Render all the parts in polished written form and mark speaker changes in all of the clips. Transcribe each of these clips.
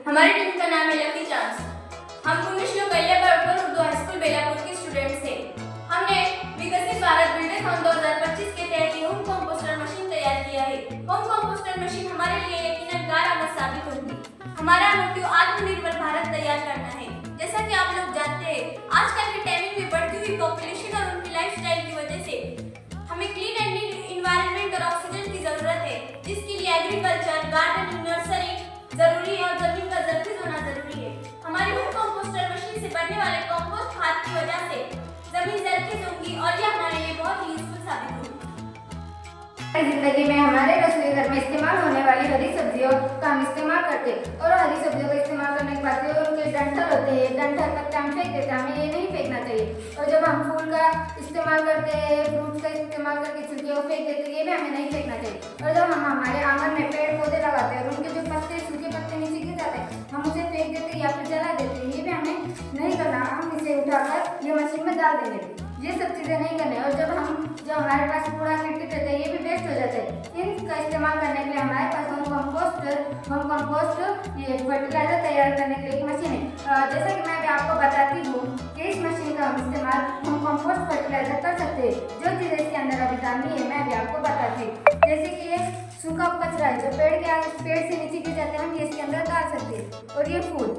Speaker 1: हमारी टीम का नाम है लकी चांस। हम पुण्यश्लोक अय्यप्पा उर्दू हाई स्कूल बेलापुर के स्टूडेंट्स हैं। हमने विकसित भारत बिल्डरथॉन 2025 के तहत होम कंपोस्टर मशीन तैयार किया है। होम कंपोस्टर मशीन हमारे लिए यकीनन कारगर साबित होगी। हमारा मोटिव आत्मनिर्भर भारत तैयार करना है। जैसा कि आप लोग जानते हैं, आजकल के टाइमिंग में बढ़ती हुई पॉपुलेशन और उनकी लाइफस्टाइल की वजह से हमें क्लीन एंड एनवायरनमेंट और ऑक्सीजन की जरूरत है, जिसके लिए एग्रीकल्चर, गार्डनिंग, नर्सरी जरूरी है और जमीन का जर्फिज होना जरूरी है। हमारी होम कंपोस्टर मशीन से बनने वाले कंपोस्ट खाद की वजह से जमीन जर्फिज होगी और यह हमारे लिए बहुत ही यूजफुल साबित होगी।
Speaker 2: जिंदगी में हमारे रसोई घर में इस्तेमाल होने वाली हरी सब्जियों का हम इस्तेमाल करते हैं और हरी सब्जियों का इस्तेमाल करने के बाद जो उनके डंठल होते हैं, डंठल तक हम फेंक देते हैं। हमें ये नहीं फेंकना चाहिए। और जब हम फूल का इस्तेमाल करते हैं, फ्रूट्स का इस्तेमाल करके छिलके फेंक देते हैं, ये भी हमें नहीं फेंकना चाहिए। और जब हम हमारे आंगन में पेड़ पौधे लगाते हैं और उनके जो पत्ते, सूखे पत्ते नीचे गिर जाते हैं, हम उसे फेंक देते हैं या फिर जला देते हैं। ये भी हमें नहीं करना। हम इसे उठाकर ये मशीन में डाल देंगे। ये सब चीज़ें नहीं करनी। और जब हमारे पास कूड़ा गिट्टी रहता है, ये भी वेस्ट हो जाता है। इनका इस्तेमाल करने के लिए हमारे पास होम कंपोस्ट ये फर्टिलाइजर तैयार करने के लिए एक मशीन है। जैसा कि मैं भी आपको बताती हूँ कि इस मशीन का हम इस्तेमाल होम कंपोस्ट फर्टिलाइजर कर सकते हैं। जो चीज़ें इसके अंदर अभी डालनी है मैं भी आपको बताती हूँ। जैसे कि ये सूखा कचरा है जो पेड़ से नीचे गिर जाते हैं, हम ये इसके अंदर डाल सकते हैं। और ये फूल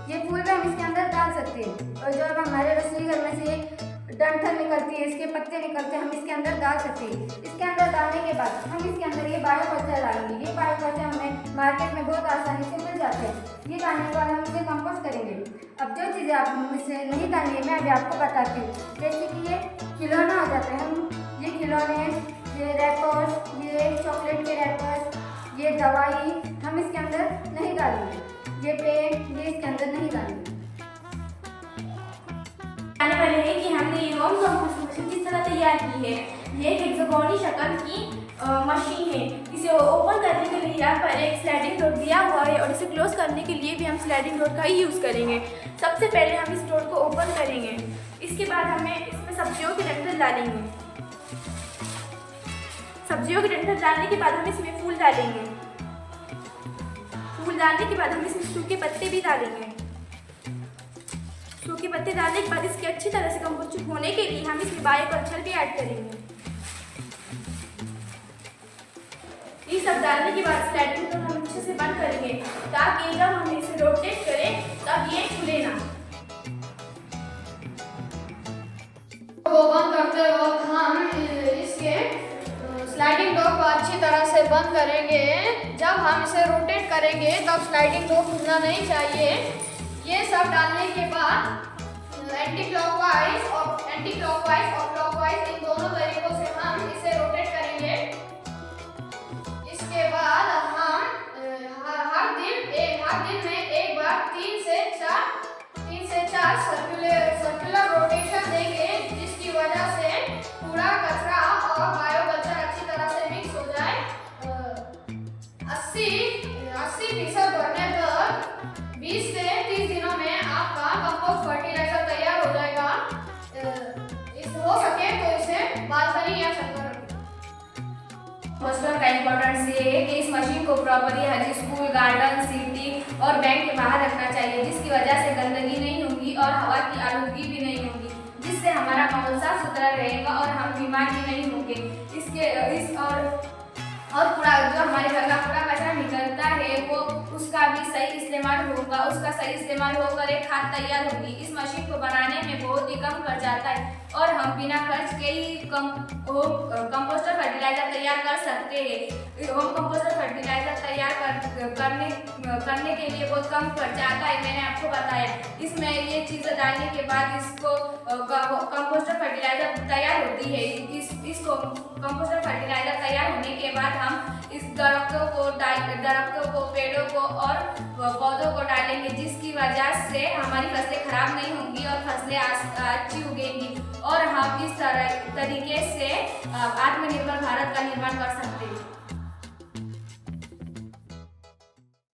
Speaker 2: भी हम इसके अंदर डाल सकते हैं। और जो अब हमारे रसोई घर में से डंठल निकलती है, इसके पत्ते निकलते हैं, हम इसके अंदर डाल सकते हैं। इसके अंदर डालने के बाद हम इसके अंदर ये बायो कचरा डालेंगे। ये बायो कचरा हमें मार्केट में बहुत आसानी से मिल जाते हैं। ये डालने के बाद हम इसे कंपोस्ट करेंगे। अब जो चीज़ें आप इसे नहीं डालनी है मैं अभी आपको बताती हूँ। जैसे कि ये खिलौना हो जाता है, हम ये खिलौने, ये रैपर्स, ये चॉकलेट के रैपर्स, ये दवाई हम इसके अंदर नहीं डालेंगे। ये पेन ये इसके अंदर नहीं डालेंगे।
Speaker 1: आने वाले हैं कि हमने ये होम कंपोस्ट मशीन किस तरह तैयार की है। ये एक हेक्सागोनल शक्ल की मशीन है। इसे ओपन करने के लिए यहाँ पर एक स्लाइडिंग डोर दिया हुआ है और इसे क्लोज करने के लिए भी हम स्लाइडिंग डोर का ही यूज़ करेंगे। सबसे पहले हम इस डोर को ओपन करेंगे। इसके बाद हमें इसमें सब्जियों के डंठल डालेंगे। सब्जियों के डंठल डालने के बाद हम इसमें फूल डालेंगे। फूल डालने के बाद हम इसमें सूखे पत्ते भी डालेंगे। सूखे पत्ते डालने के बाद इसके अच्छी तरह से कंपोस्ट होने के लिए हम इसमें बायो कल्चर भी ऐड करेंगे। ये सब डालने के बाद स्लाइडिंग को हम अच्छे से बंद करेंगे ताकि जब हम इसे रोटेट करें तब ये खुले ना।
Speaker 3: वो बंद करते वक्त हम इसके स्लाइडिंग डोर को अच्छी तरह से बंद करेंगे। जब हम इसे रोटेट करेंगे तब स्लाइडिंग डोर खुलना नहीं चाहिए। ये सब डालने के बाद एंटी क्लॉकवाइज और क्लॉकवाइज इन दोनों तरीकों से हम इसे रोटेट करेंगे। इसके बाद हम हर दिन में एक बार 3 से 4 सर्कुलर रोटेशन देंगे, जिसकी वजह से कूड़ा कचरा और बायो कल्चर अच्छी तरह से मिक्स हो जाए। 80% भरने तक 20 से 30 दिनों में आपका कंपोस्ट फर्टिलाइजर तैयार हो जाएगा। हो सके तो इसे बालकनी या छत पर
Speaker 1: कंपोस्टर का इम्पोर्टेंस ये है कि इस मशीन को प्रॉपरली हर स्कूल, गार्डन, सिटी और बैंक के बाहर रखना चाहिए, जिसकी वजह से गंदगी नहीं होगी और हवा की आलूगी भी नहीं होगी, जिससे हमारा माहौल साफ सुथरा रहेगा और हम बीमार भी नहीं होंगे। और कूड़ा जो हमारे घर का कूड़ा कचरा निकलता है वो उसका भी सही इस्तेमाल होगा। उसका सही इस्तेमाल होकर एक खाद तैयार होगी। इस मशीन को बनाने में बहुत ही कम खर्च आता है और हम बिना खर्च के ही कंपोस्टर फर्टिलाइजर तैयार कर सकते हैं। होम कंपोस्टर फर्टिलाइजर तैयार करने के लिए बहुत कम खर्च आता है, मैंने आपको बताया। इसमें ये चीज़ें डालने के बाद इसको कंपोस्टर फर्टिलाइजर तैयार होती है। इसको कंपोस्टर फर्टिलाइजर तैयार होने के बाद हम इस दरख्तों को, पेड़ों को और पौधों को डालेंगे, जिसकी वजह से हमारी फसलें खराब नहीं होंगी और फसलें अच्छी उगेंगी और हम इस तरीके से आत्मनिर्भर भारत का निर्माण कर सकते हैं।